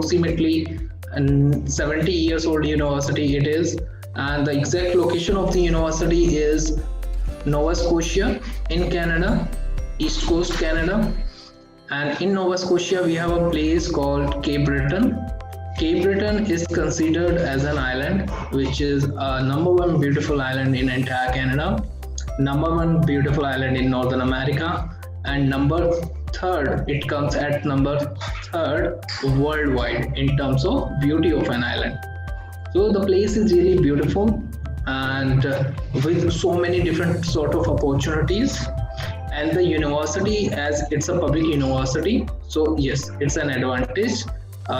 approximately 70 years old university it is, and the exact location of the university is Nova Scotia in Canada, East Coast Canada. And in Nova Scotia we have a place called Cape Breton. Cape Breton is considered as an island, which is number one beautiful island in entire Canada, number one beautiful island in Northern America, and number third, it comes at number third worldwide in terms of beauty of an island. So the place is really beautiful, and with so many different sort of opportunities. And the university, as it's a public university, so yes, it's an advantage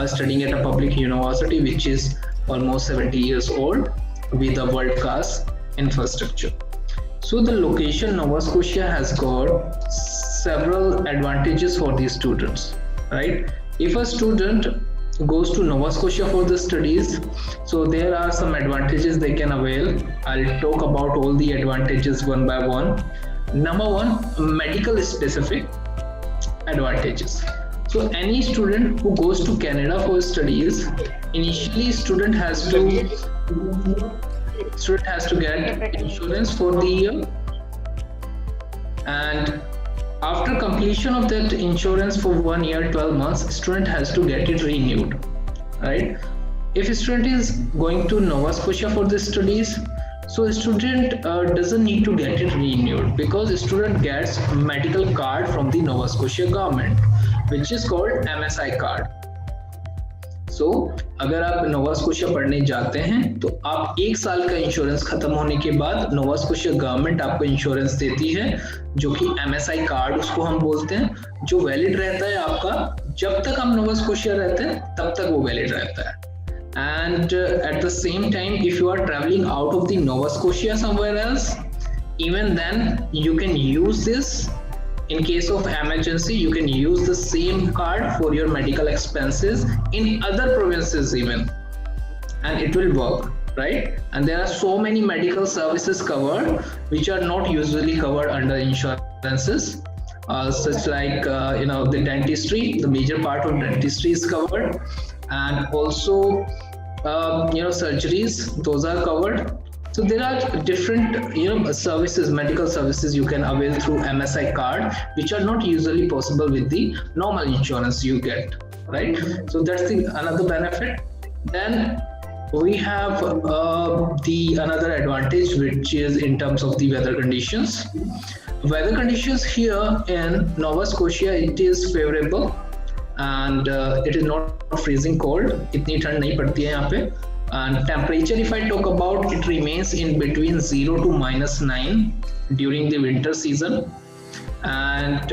studying at a public university which is almost 70 years old with a world-class infrastructure. So the location Nova Scotia has got several advantages for these students, right? If a student goes to Nova Scotia for the studies, so there are some advantages they can avail. I'll talk about all the advantages one by one. Number one, medical specific advantages. So any student who goes to Canada for studies, initially student has to get insurance for the year, and after completion of that insurance for 1 year 12 months, student has to get it renewed, right? If a student is going to Nova Scotia for the studies, so a student doesn't need to get it renewed, because a student gets a medical card from the Nova Scotia government, which is called MSI card. So अगर आप Nova Scotia पढ़ने जाते हैं तो आप 1 साल का insurance खत्म होने के बाद नोवा स्कोशिया गवर्नमेंट आपको इंश्योरेंस देती है, जो कि MSI कार्ड उसको हम बोलते हैं, जो वैलिड रहता है आपका जब तक हम नोवा स्कोशिया रहते हैं तब तक वो वैलिड रहता है. And at the same time, if you are traveling out of the Nova Scotia somewhere else, even then you can use this. In case of emergency, you can use the same card for your medical expenses in other provinces even, and it will work, right? And there are so many medical services covered which are not usually covered under insurances, such like the dentistry. The major part of dentistry is covered, and also surgeries, those are covered. So there are different services, medical services you can avail through MSI card, which are not usually possible with the normal insurance you get, right? So that's the another benefit. Then we have another advantage, which is in terms of the weather conditions. Weather conditions here in Nova Scotia, it is favorable, and it is not freezing cold. इतनी ठंड नहीं पड़ती है यहाँ पे. And temperature, if I talk about, it remains in between 0 to -9 during the winter season, and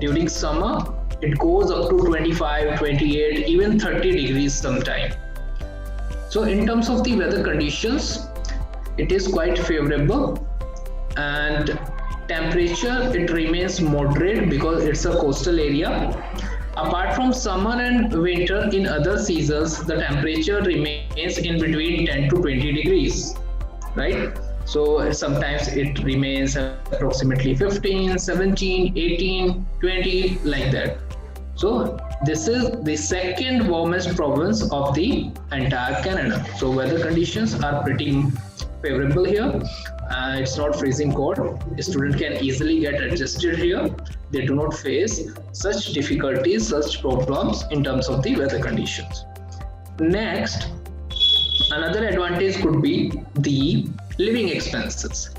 during summer it goes up to 25, 28, even 30 degrees sometime. So in terms of the weather conditions, it is quite favorable, and temperature, it remains moderate because it's a coastal area. Apart from summer and winter, in other seasons the temperature remains in between 10 to 20 degrees, right? So sometimes it remains approximately 15, 17, 18, 20, like that. So this is the second warmest province of the entire Canada. So weather conditions are pretty favorable here. It's not freezing cold. A student can easily get adjusted here. They do not face such difficulties, such problems in terms of the weather conditions. Next, another advantage could be the living expenses.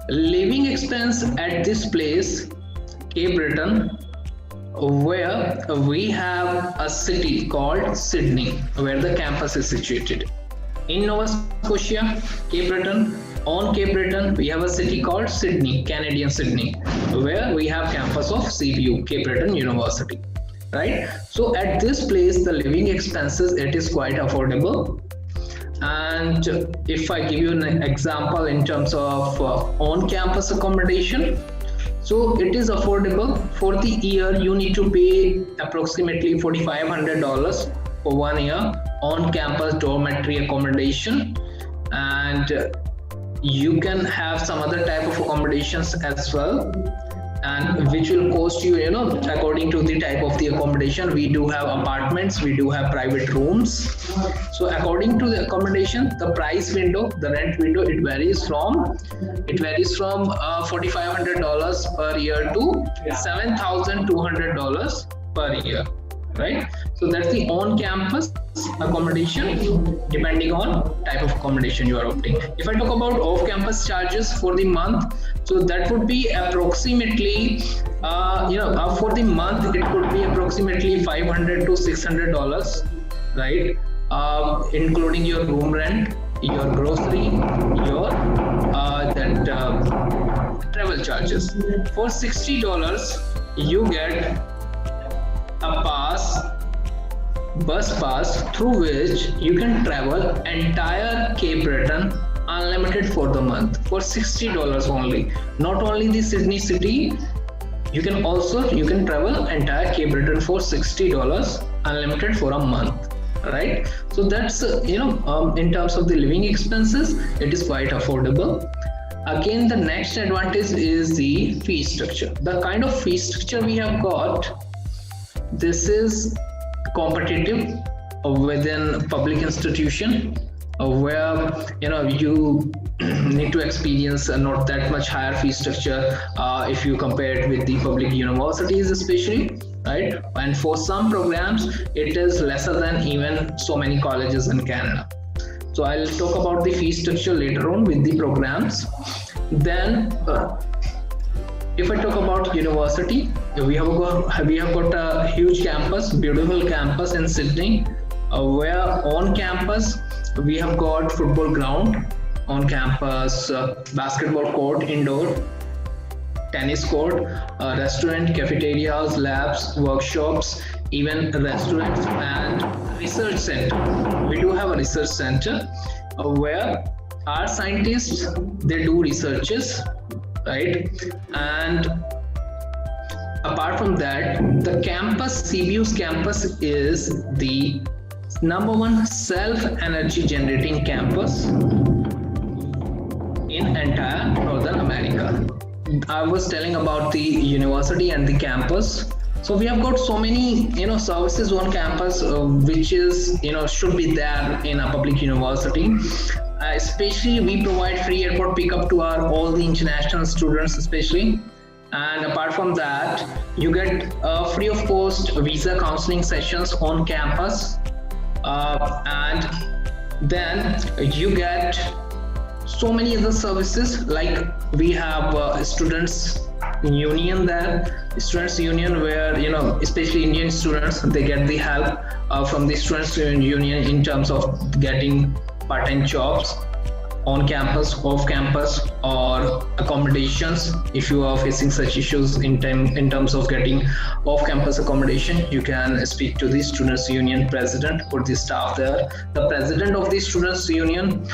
Living expense at this place, Cape Breton, where we have a city called Sydney, where the campus is situated. In Nova Scotia, Cape Breton, on Cape Breton, we have a city called Sydney, Canadian Sydney, where we have campus of CBU, Cape Breton University, right? So at this place, the living expenses, it is quite affordable. And if I give you an example in terms of on-campus accommodation, so it is affordable. For the year, you need to pay approximately $4,500 for 1 year on-campus dormitory accommodation, and you can have some other type of accommodations as well. and which will cost you, according to the type of the accommodation. We do have apartments, we do have private rooms. So according to the accommodation, the price window, the rent window, it varies from $4,500 per year to $7,200 per year, right? So that's the on-campus accommodation, depending on type of accommodation you are opting. If I talk about off-campus charges for the month, so that would be approximately, for the month, it could be approximately $500 to $600, right? Including your room rent, your grocery, your travel charges. For $60, you get a bus pass through which you can travel entire Cape Breton unlimited for the month for $60 only. Not only the Sydney city, you can travel entire Cape Breton for $60 unlimited for a month, right? So that's in terms of the living expenses, it is quite affordable. Again, the next advantage is the fee structure. The kind of fee structure we have got, this is competitive within public institution, where you need to experience not that much higher fee structure if you compare it with the public universities especially, right? And for some programs it is lesser than even so many colleges in Canada. So I'll talk about the fee structure later on with the programs. Then if I talk about university, we have got a huge campus, beautiful campus in Sydney, where on campus we have got football ground on campus, basketball court indoor, tennis court, restaurant, cafeterias, labs, workshops, even restaurants, and research center. We do have a research center where our scientists, they do researches, right? And apart from that, the campus, CBU's campus, is the #1 self-energy generating campus in entire Northern America. I was telling about the university and the campus. So we have got so many services on campus which is should be there in a public university. Especially we provide free airport pickup to all the international students especially, and apart from that you get free of cost visa counseling sessions on campus, and then you get so many other services, like we have students union there, students union, where especially Indian students, they get the help from the students union in terms of getting part-time jobs on campus, off campus, or accommodations. If you are facing such issues in terms of getting off-campus accommodation, you can speak to the Students' Union president or the staff there. The president of the Students' Union,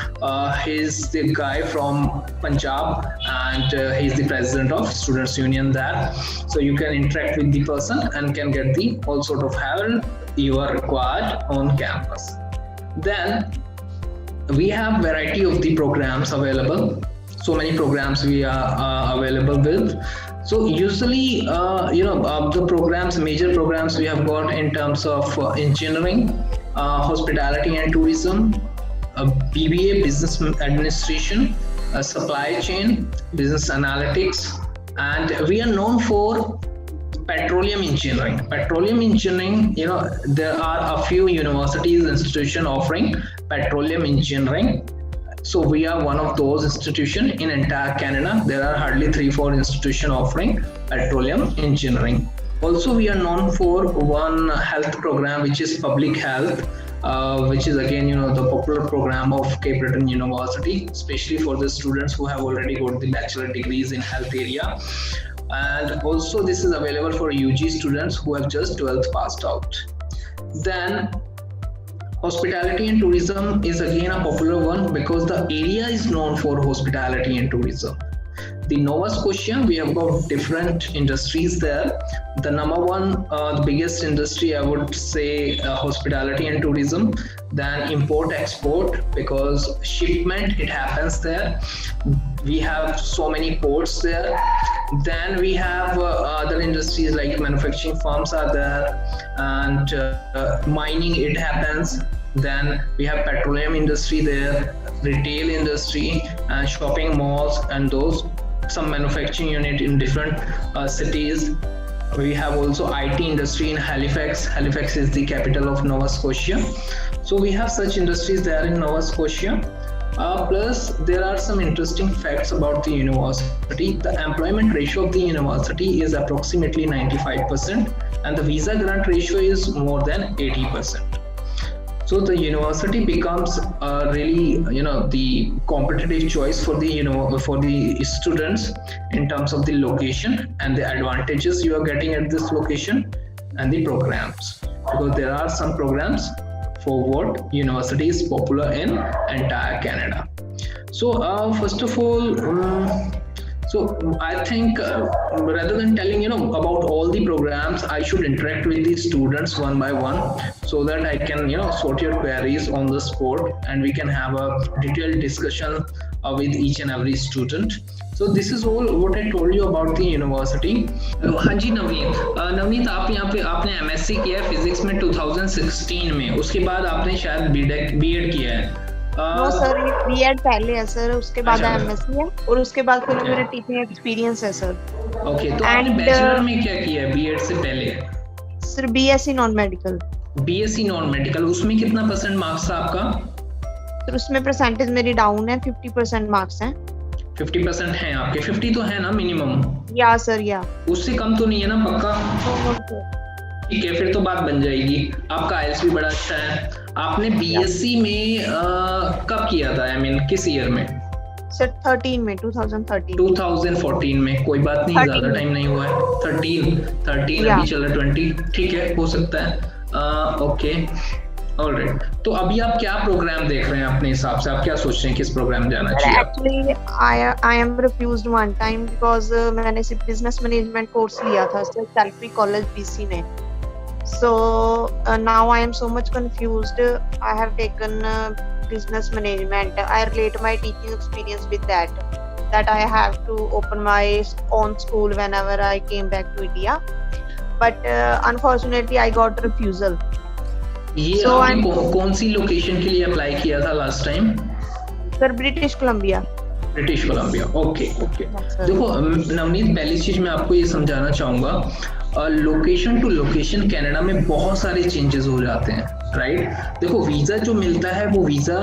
he's the guy from Punjab, and he's the president of Students' Union there. So you can interact with the person and can get the all sort of help you are required on campus. Then we have variety of the programs available. So many programs we are available with. So usually, the programs, major programs we have got in terms of engineering, hospitality and tourism, BBA, business administration, supply chain, business analytics, and we are known for petroleum engineering. Petroleum engineering, there are a few universities, institutions offering petroleum engineering. So we are one of those institutions in entire Canada. There are hardly 3-4 institutions offering petroleum engineering. Also, we are known for one health program, which is public health, which is again, the popular program of Cape Breton University, especially for the students who have already got the bachelor degrees in health area. And also this is available for UG students who have just 12th passed out. Then hospitality and tourism is again a popular one because the area is known for hospitality and tourism. the Nova Scotia, we have got different industries there. The number one, the biggest industry, I would say, hospitality and tourism. Then import export, because shipment it happens there. We have so many ports there. Then we have other industries like manufacturing firms are there, and mining it happens. Then we have petroleum industry there, retail industry, and shopping malls, and those some manufacturing unit in different cities. We have also IT industry in Halifax. Halifax is the capital of Nova Scotia. So we have such industries there in Nova Scotia. Plus, there are some interesting facts about the university. The employment ratio of the university is approximately 95%, and the visa grant ratio is more than 80%. So the university becomes really, the competitive choice for the students in terms of the location and the advantages you are getting at this location, and the programs, because there are some programs for what university is popular in entire Canada. So first of all, so I think rather than telling about all the programs, I should interact with the students one by one, so that I can sort your queries on the spot, and we can have a detailed discussion with each and every student. So this is all what I told you about the university. हाँ जी नवनीत, आप यहाँ पे आपने MSc किया है physics में 2016 में, उसके बाद आपने शायद बीएड किया है। नो सर, बीएड पहले है सर, उसके बाद एमएससी है, और उसके बाद फिर मेरा टीचिंग एक्सपीरियंस है सर। ओके, तो आपने बैचलर में क्या किया है बीएड से पहले? Sir BSc non medical. BSc non medical, उसमें कितना परसेंट मार्क्स था आपका? सर उसमें परसेंटेज मेरी डाउन है, 50% मार्क्स हैं। 50% है आपके? 50 तो है ना मिनिमम? या सर, या उससे कम तो नहीं है ना पक्का? ठीक है, फिर तो बात बन जाएगी। आपका आईएलटीएस भी बड़ा अच्छा है। आपने बीएससी में कब किया था? आई मीन किस ईयर में? सर 13 में, 2014 में। कोई बात नहीं, ज्यादा टाइम नहीं हुआ है। 13 अभी चला 20, ठीक है, हो सकता है। Okay, alright. तो अभी आप क्या प्रोग्राम देख रहे हैं अपने हिसाब से? आप क्या सोच रहे हैं किस प्रोग्राम जाना चाहिए? Actually I am refused one time because मैंने सिर्फ बिजनेस मैनेजमेंट कोर्स लिया था सर सेल्फी कॉलेज बीसी में। So now I am so much confused. I have taken business management. I relate my teaching experience with that I have to open my own school whenever I came back to India. But unfortunately I got refusal. ये so आपने कौन सी location के लिए apply किया था last time? Sir British Columbia. Okay. देखो नवनीत, पहली चीज मैं आपको ये समझाना चाहूंगा, लोकेशन टू लोकेशन कनाडा में बहुत सारे चेंजेस हो जाते हैं, राइट? देखो वीजा जो मिलता है वो वीजा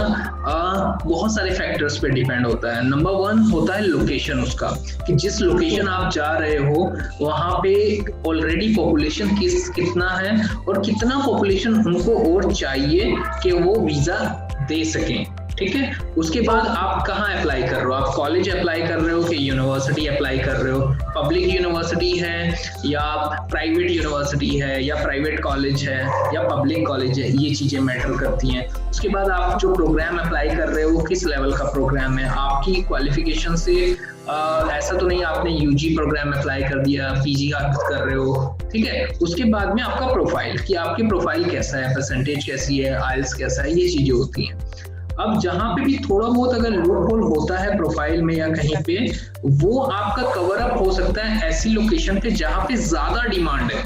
बहुत सारे फैक्टर्स पे डिपेंड होता है। नंबर 1 होता है लोकेशन उसका, कि जिस लोकेशन आप जा रहे हो वहां पे ऑलरेडी पॉपुलेशन कितना है और कितना पॉपुलेशन उनको और चाहिए कि वो वीजा दे सकें, ठीक है? उसके बाद आप कहाँ अप्लाई कर रहे हो? आप कॉलेज अप्लाई कर रहे हो कि यूनिवर्सिटी अप्लाई कर रहे हो? पब्लिक यूनिवर्सिटी है या प्राइवेट यूनिवर्सिटी है या प्राइवेट कॉलेज है या पब्लिक कॉलेज है, ये चीजें मैटर करती हैं। उसके बाद आप जो प्रोग्राम अप्लाई कर रहे हो किस लेवल का प्रोग्राम है, आपकी क्वालिफिकेशन से ऐसा तो नहीं आपने यूजी प्रोग्राम अप्लाई कर दिया, पीजी कर रहे हो, ठीक है? उसके बाद में आपका प्रोफाइल, कि आपकी प्रोफाइल कैसा है, परसेंटेज कैसी है, आईएलटीएस कैसा है, ये चीजें होती हैं। अब जहां पे भी थोड़ा बहुत अगर लूप होल होता है प्रोफाइल में या कहीं पे, वो आपका कवर अप हो सकता है ऐसी लोकेशन पे जहां पे ज्यादा डिमांड है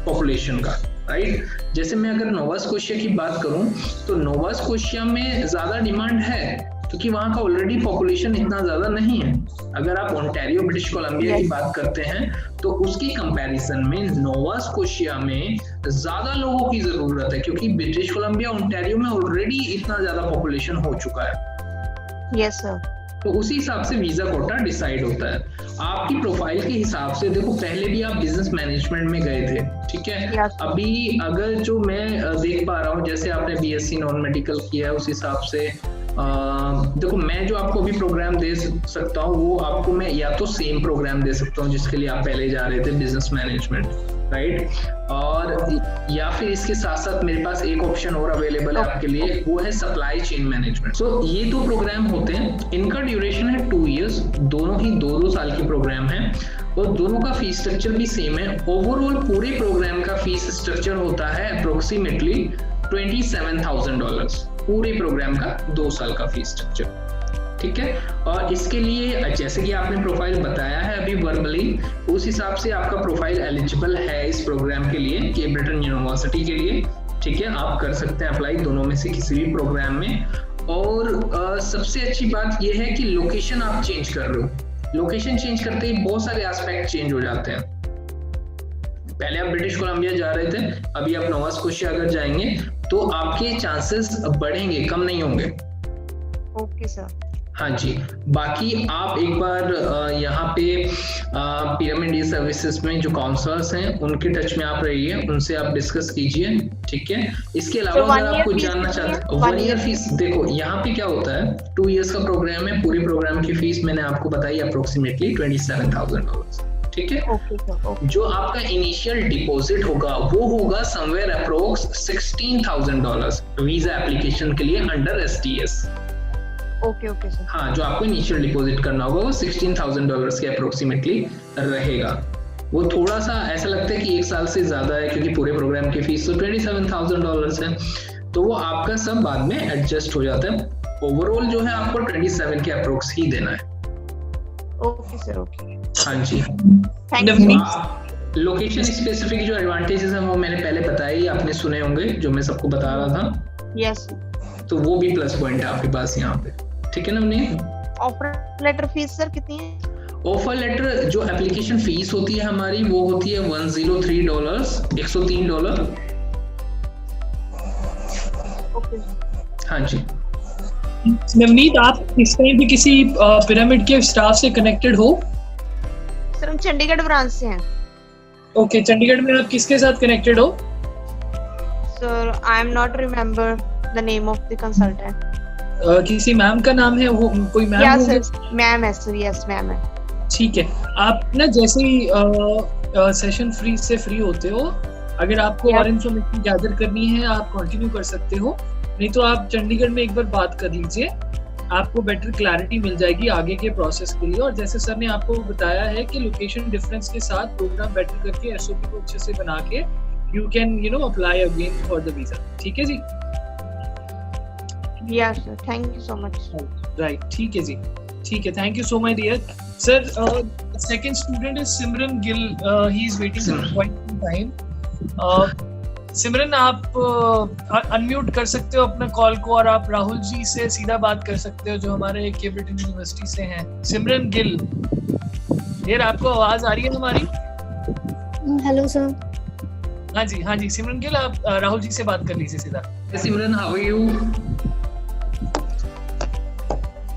पॉपुलेशन का, राइट? जैसे मैं अगर नोवा स्कोशिया की बात करूं तो नोवा स्कोशिया में ज्यादा डिमांड है क्योंकि वहां का ऑलरेडी पॉपुलेशन इतना ज्यादा नहीं है। अगर आप ओंटारियो ब्रिटिश कोलंबिया की बात करते हैं तो उसकी कंपैरिजन में नोवा स्कोशिया में ज्यादा लोगों की जरूरत है, क्योंकि ब्रिटिश कोलंबिया ओंटारियो में ऑलरेडी इतना ज्यादा पॉपुलेशन हो चुका है। Yes sir. तो उसी हिसाब से वीजा कोटा डिसाइड होता है आपकी प्रोफाइल के हिसाब से। देखो पहले भी आप बिजनेस मैनेजमेंट में गए थे, ठीक है? अभी अगर जो मैं देख पा रहा हूँ, जैसे आपने बीएससी नॉन मेडिकल किया है, उस हिसाब से देखो मैं जो आपको अभी प्रोग्राम दे सकता हूँ वो आपको मैं या तो सेम प्रोग्राम दे सकता हूँ जिसके लिए आप पहले जा रहे थे, बिजनेस मैनेजमेंट, राइट। और या फिर इसके साथ साथ मेरे पास एक ऑप्शन और अवेलेबल है आपके लिए, वो है सप्लाई चेन मैनेजमेंट। सो ये दो प्रोग्राम होते हैं, इनका ड्यूरेशन है 2 years, दोनों ही 2-2 साल के प्रोग्राम हैं और दोनों का फीस स्ट्रक्चर भी सेम है। ओवरऑल पूरे प्रोग्राम का फीस स्ट्रक्चर होता है अप्रोक्सीमेटली $27,000, पूरे प्रोग्राम का 2 साल का फीस स्ट्रक्चर, ठीक है। और इसके लिए जैसे कि आपने प्रोफाइल बताया है अभी वर्बली, उस हिसाब से आपका प्रोफाइल एलिजिबल है इस प्रोग्राम के लिए, केम्ब्रिटन यूनिवर्सिटी के लिए, ठीक है। आप कर सकते हैं अप्लाई दोनों में से किसी भी प्रोग्राम में। और सबसे अच्छी बात यह है कि लोकेशन आप चेंज कर रहे हो, लोकेशन चेंज करते ही बहुत सारे एस्पेक्ट चेंज हो जाते हैं। पहले आप ब्रिटिश कोलंबिया जा रहे थे, अभी आप नोवा स्कोशिया अगर जाएंगे तो आपके चांसेस बढ़ेंगे, कम नहीं होंगे। Okay sir. हाँ जी, बाकी आप एक बार यहाँ पे पिरामिड सर्विसेज में जो काउंसलर्स हैं उनके टच में आप रहिए, उनसे आप डिस्कस कीजिए, ठीक है। इसके अलावा अगर आप कुछ जानना चाहते हैं, 1 year फीस, देखो यहाँ पे क्या होता है, 2 years का प्रोग्राम है, पूरी प्रोग्राम की फीस मैंने आपको बताई अप्रोक्सीमेटली $27,000, ठीक है। जो आपका इनिशियल डिपॉजिट होगा वो होगा समवेयर अप्रोक्स $16,000 वीजा एप्लीकेशन के लिए अंडर STS। Okay sir. हाँ, जो आपको इनिशियल डिपॉजिट करना होगा वो $16,000 के अप्रोक्सीमेटली रहेगा। वो थोड़ा सा ऐसा लगता है कि 1 साल से ज्यादा है क्योंकि पूरे प्रोग्राम की फीस तो $27,000 है, तो वो आपका सब बाद में एडजस्ट हो जाता है। ओवरऑल जो है आपको 27 के अप्रोक्स ही देना है। Okay sir, okay. हाँ जी, लोकेशन स्पेसिफिक जो एडवांटेजेस हैं वो मैंने पहले बताए ही, आपने सुने होंगे जो मैं सबको बता रहा था। यस। तो वो भी प्लस पॉइंट है आपके पास यहाँ पे, ठीक है ना। Navneet, offer letter fees sir कितनी है? ऑफर लेटर जो एप्लीकेशन फीस होती है हमारी वो होती है $103, $103। ओके। हाँ जी। नवनीत, आप इस टाइम भी किसी पिरामिड के स्टाफ से कनेक्टेड हो? सर हम चंडीगढ़ ब्रांच से हैं। ओके, चंडीगढ़ में आप किसके साथ कनेक्टेड हो? Sir I am not remember the name of the consultant. किसी मैम का नाम है, वो कोई मैम होंगे? यस मैम है सर, यस मैम है। ठीक है, आप ना जैसे ही सेशन फ्री होते हो, अगर आपको और इन्फॉर्मेशन गैदर करनी है आप कंटिन्यू कर सकते हो, नहीं तो आप चंडीगढ़ में एक बार बात कर लीजिए, आपको बेटर क्लैरिटी मिल जाएगी आगे के प्रोसेस के लिए। और जैसे सर ने आपको बताया है कि लोकेशन डिफरेंस के साथ प्रोग्राम बेटर करके SOP को अच्छे से बना के you can apply again for the visa, ठीक है जी। Yes sir, thank you so much. Right, ठीक है जी, ठीक है, thank you so much dear. Sir, second student is Simran Gill. He is waiting for quite some time. सिमरन, आप unmute कर सकते हो अपना कॉल को और आप राहुल जी से सीधा बात कर सकते हो जो हमारे केम्ब्रिटन यूनिवर्सिटी से हैं। सिमरन गिल, यार आपको आवाज आ रही है हमारी? Hello sir. हाँ जी सिमरन गिल, आप राहुल जी से बात कर लीजिए सीधा। Simran, how are you?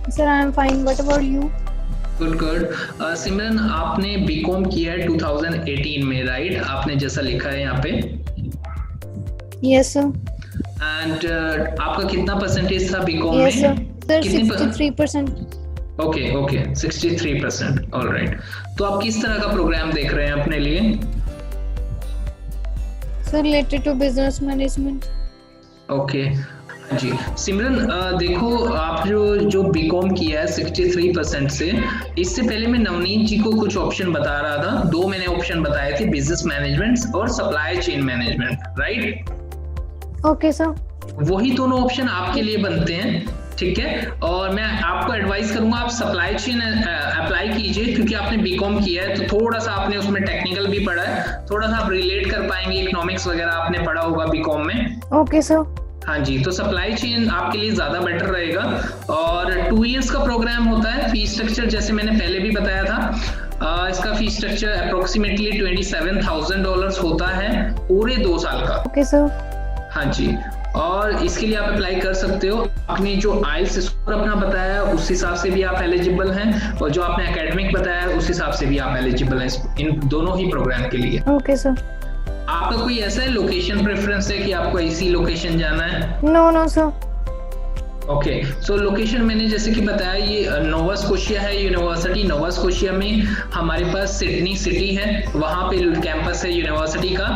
Sir I am fine, what about you? Good. Simran, आपने बीकॉम किया है 2018 में, राइट? आपने जैसा लिखा है यहाँ पे। Yes sir. एंड आपका कितना परसेंटेज था बीकॉम में? Yes sir, 63%। Okay 63%, alright. तो आप किस तरह का प्रोग्राम देख रहे हैं अपने लिए? Sir related to business management. Okay जी। सिमरन, देखो आप जो बीकॉम किया है 63% से, इससे पहले मैं नवनीत जी को कुछ ऑप्शन बता रहा था, 2 मैंने ऑप्शन बताए थे, बिजनेस मैनेजमेंट और supply chain management, right? Okay sir. वही दोनों ऑप्शन आपके लिए बनते हैं, ठीक है। और मैं आपको एडवाइस करूंगा आप सप्लाई चेन अप्लाई कीजिए, क्योंकि आपने बीकॉम किया है तो थोड़ा सा आपने उसमें टेक्निकल भी पढ़ा है, थोड़ा सा आप रिलेट कर पाएंगे, इकोनॉमिक्स वगैरह आपने पढ़ा होगा बीकॉम में। Okay sir. हाँ जी, तो सप्लाई चेन आपके लिए ज्यादा बेटर रहेगा। और 2 years का प्रोग्राम होता है। फीस स्ट्रक्चर जैसे मैंने पहले भी बताया था, इसका फीस स्ट्रक्चर अप्रोक्सीमेटली $27,000 होता है पूरे 2 साल का। Okay sir. हाँ जी, और इसके लिए आप अप्लाई कर सकते हो। आपने जो आइल्स स्कोर अपना बताया उस हिसाब से भी आप एलिजिबल हैं, और जो आपने एकेडमिक बताया उस हिसाब से भी आप एलिजिबल हैं इन दोनों ही प्रोग्राम के लिए। Okay sir. आपका कोई ऐसा है लोकेशन प्रेफरेंस है कि आपको इसी लोकेशन जाना है? No sir. Okay, so location मैंने जैसे कि बताया ये नोवा स्कोशिया है यूनिवर्सिटी। नोवा स्कोशिया में हमारे पास सिडनी सिटी है, वहाँ पे कैंपस है यूनिवर्सिटी का।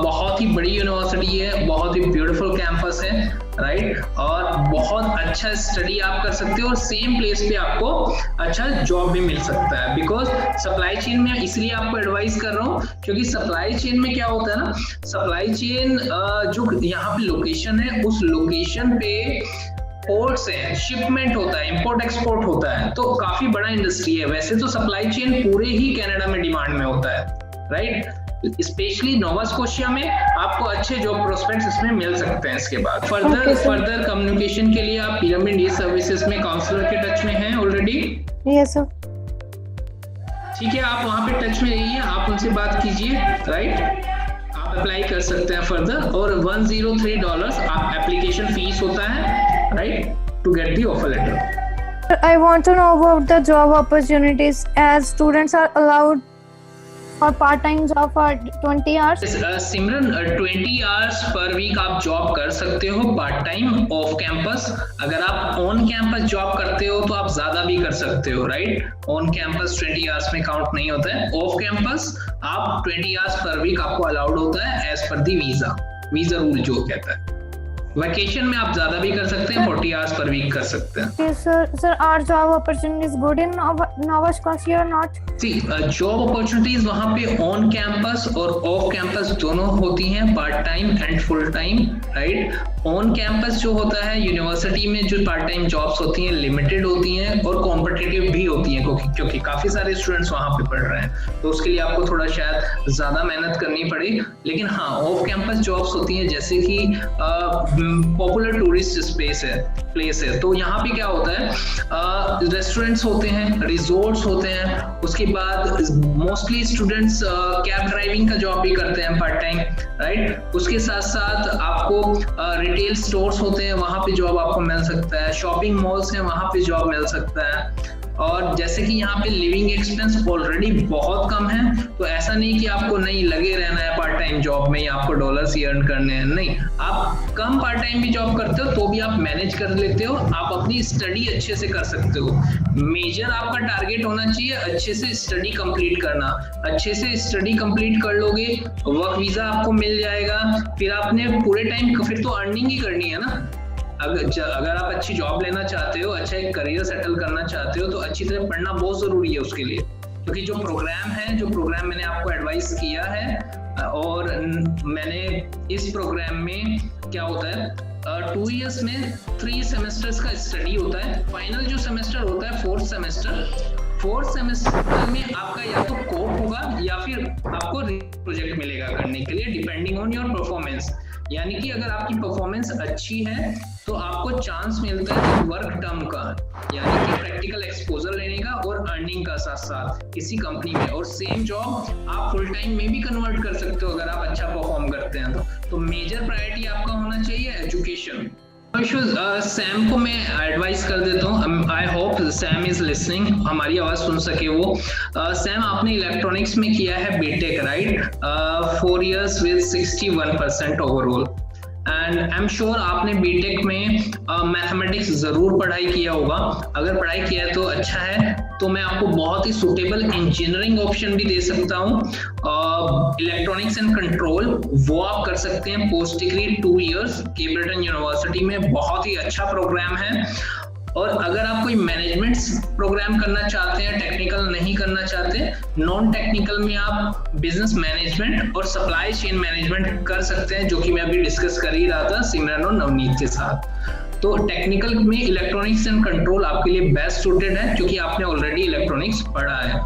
बहुत ही बड़ी यूनिवर्सिटी है, बहुत ही ब्यूटीफुल कैंपस है, राइट। और बहुत अच्छा स्टडी आप कर सकते हो और सेम प्लेस पे आपको अच्छा जॉब भी मिल सकता है। बिकॉज सप्लाई चेन में इसलिए आपको एडवाइस कर रहा हूँ क्योंकि सप्लाई चेन में क्या होता है ना, सप्लाई चेन जो यहाँ पे लोकेशन है उस लोकेशन पे पोर्ट्स है, शिपमेंट होता है, इंपोर्ट एक्सपोर्ट होता है, तो काफी बड़ा इंडस्ट्री है। वैसे तो सप्लाई चेन पूरे ही कनाडा में डिमांड में होता है, राइट। स्पेशली नोवा स्कोशिया में आपको अच्छे जॉब प्रोस्पेक्ट्स इसमें मिल सकते हैं। इसके बाद फर्दर कम्युनिकेशन के लिए आप पिरामिड ई सर्विसेज में काउंसलर के टच में हैं ऑलरेडी? Yes sir. ठीक है, आप वहाँ पे टच में रहिए, आप उनसे बात कीजिए, राइट। आप अप्लाई कर सकते हैं फर्दर, और $103 आप एप्लीकेशन फीस होता है, right, to get the offer letter. I want to know about the job opportunities as students are allowed for part-time job for 20 hours. Simran 20 hours per week आप job कर सकते हो पार्ट टाइम ऑफ कैंपस। अगर आप on campus job करते हो तो आप ज्यादा भी कर सकते हो, राइट। ऑन कैंपस 20 आवर्स में काउंट नहीं होता है। ऑफ कैंपस आप 20 आवर्स पर वीक आपको अलाउड होता है एज पर दी वीजा रूल जो कहता है। वैकेशन में आप ज्यादा भी कर सकते हैं, 40 आवर्स पर वीक कर सकते हैं। Okay, sir, are job opportunities good in Nova Scotia or not? Job opportunities वहाँ पे ऑन कैंपस और ऑफ कैंपस दोनों होती हैं, part time and full time, right. On campus जो होता है यूनिवर्सिटी में जो पार्ट टाइम जॉब्स होती हैं लिमिटेड होती हैं और कॉम्पिटिटिव भी होती हैं क्योंकि काफी सारे स्टूडेंट्स वहाँ पे पढ़ रहे हैं, तो उसके लिए आपको थोड़ा शायद ज्यादा मेहनत करनी पड़े। लेकिन हाँ, ऑफ कैंपस जॉब्स होती हैं जैसे कि पॉपुलर टूरिस्ट प्लेस है, तो यहाँ पे क्या होता है, रेस्टोरेंट्स होते हैं, रिजॉर्ट्स होते हैं, उसके बाद मोस्टली स्टूडेंट्स कैब ड्राइविंग का जॉब भी करते हैं पार्ट टाइम, राइट। उसके साथ साथ आपको रिटेल स्टोर्स होते हैं, वहाँ पे जॉब आपको मिल सकता है, शॉपिंग मॉल्स हैं वहाँ पे जॉब मिल सकता है। और जैसे कि यहाँ पे लिविंग एक्सपेंस ऑलरेडी बहुत कम है, तो ऐसा नहीं कि आपको नहीं लगे रहना है पार्ट टाइम जॉब में या आपको डॉलर्स ही अर्न करने हैं, नहीं। आप कम पार्ट टाइम भी जॉब करते हो तो भी आप मैनेज कर लेते हो, आप अपनी स्टडी अच्छे से कर सकते हो। मेजर आपका टारगेट होना चाहिए अच्छे से स्टडी कंप्लीट करना। अच्छे से स्टडी कंप्लीट कर लोगे, वर्क वीजा आपको मिल जाएगा, फिर आपने पूरे टाइम फिर तो अर्निंग ही करनी है ना। अगर आप अच्छी जॉब लेना चाहते हो, अच्छा एक करियर सेटल करना चाहते हो, तो अच्छी तरह पढ़ना बहुत जरूरी है उसके लिए। क्योंकि जो प्रोग्राम मैंने आपको एडवाइस किया है, और मैंने इस प्रोग्राम में क्या होता है, 2 इयर्स में 3 सेमेस्टर्स का स्टडी होता है। फाइनल जो सेमेस्टर होता है फोर्थ सेमेस्टर में आपका या तो कोप होगा या फिर आपको प्रोजेक्ट मिलेगा करने के लिए, डिपेंडिंग ऑन योर परफॉर्मेंस। यानी कि अगर आपकी परफॉर्मेंस अच्छी है तो आपको चांस मिलता है वर्क टर्म का, यानी कि प्रैक्टिकल एक्सपोजर लेने का और अर्निंग का साथ साथ किसी कंपनी में, और सेम जॉब आप फुल टाइम में भी कन्वर्ट कर सकते हो अगर आप अच्छा परफॉर्म करते हैं तो मेजर प्रायोरिटी आपका होना चाहिए एजुकेशन। सैम को मैं एडवाइस कर देता हूँ, I hope Sam is listening, हमारी आवाज सुन सके वो। सैम, आपने इलेक्ट्रॉनिक्स में किया है BTech, right, 4 years with 61% overall, and I am sure आपने बीटेक में मैथमेटिक्स जरूर पढ़ाई किया होगा। अगर पढ़ाई किया है तो अच्छा है, तो मैं आपको बहुत ही सुटेबल इंजीनियरिंग ऑप्शन भी दे सकता हूँ। इलेक्ट्रॉनिक्स एंड कंट्रोल वो आप कर सकते हैं post degree 2 years Cape Breton University में, बहुत ही अच्छा प्रोग्राम है। और अगर आप कोई मैनेजमेंट प्रोग्राम करना चाहते हैं, टेक्निकल नहीं करना चाहते, नॉन टेक्निकल में आप बिजनेस मैनेजमेंट और सप्लाई चेन मैनेजमेंट कर सकते हैं, जो कि मैं अभी डिस्कस कर ही रहा था सिमरन और नवनीत के साथ। तो टेक्निकल में इलेक्ट्रॉनिक्स एंड कंट्रोल आपके लिए बेस्ट सूटेड है, क्योंकि आपने ऑलरेडी इलेक्ट्रॉनिक्स पढ़ा है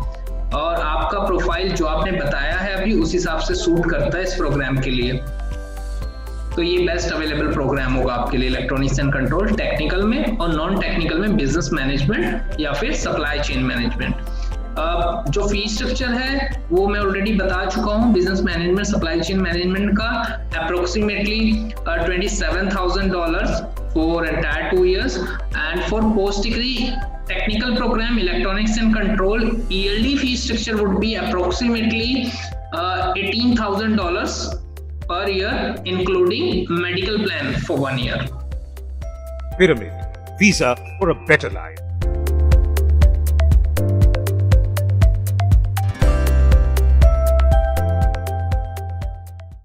और आपका प्रोफाइल जो आपने बताया है अभी उस हिसाब से सूट करता है इस प्रोग्राम के लिए। तो ये बेस्ट अवेलेबल प्रोग्राम होगा आपके लिए, इलेक्ट्रॉनिक्स एंड कंट्रोल टेक्निकल में, और नॉन टेक्निकल में बिजनेस मैनेजमेंट या फिर सप्लाई चेन मैनेजमेंट। जो फीस स्ट्रक्चर है वो मैं ऑलरेडी बता चुका हूँ। Business management, supply chain management का approximately $27,000 for entire 2 years, and for post degree technical program electronics and control yearly fee structure would be approximately $18,000 per year, including medical plan for 1 year. Wait a minute. Visa for a better life.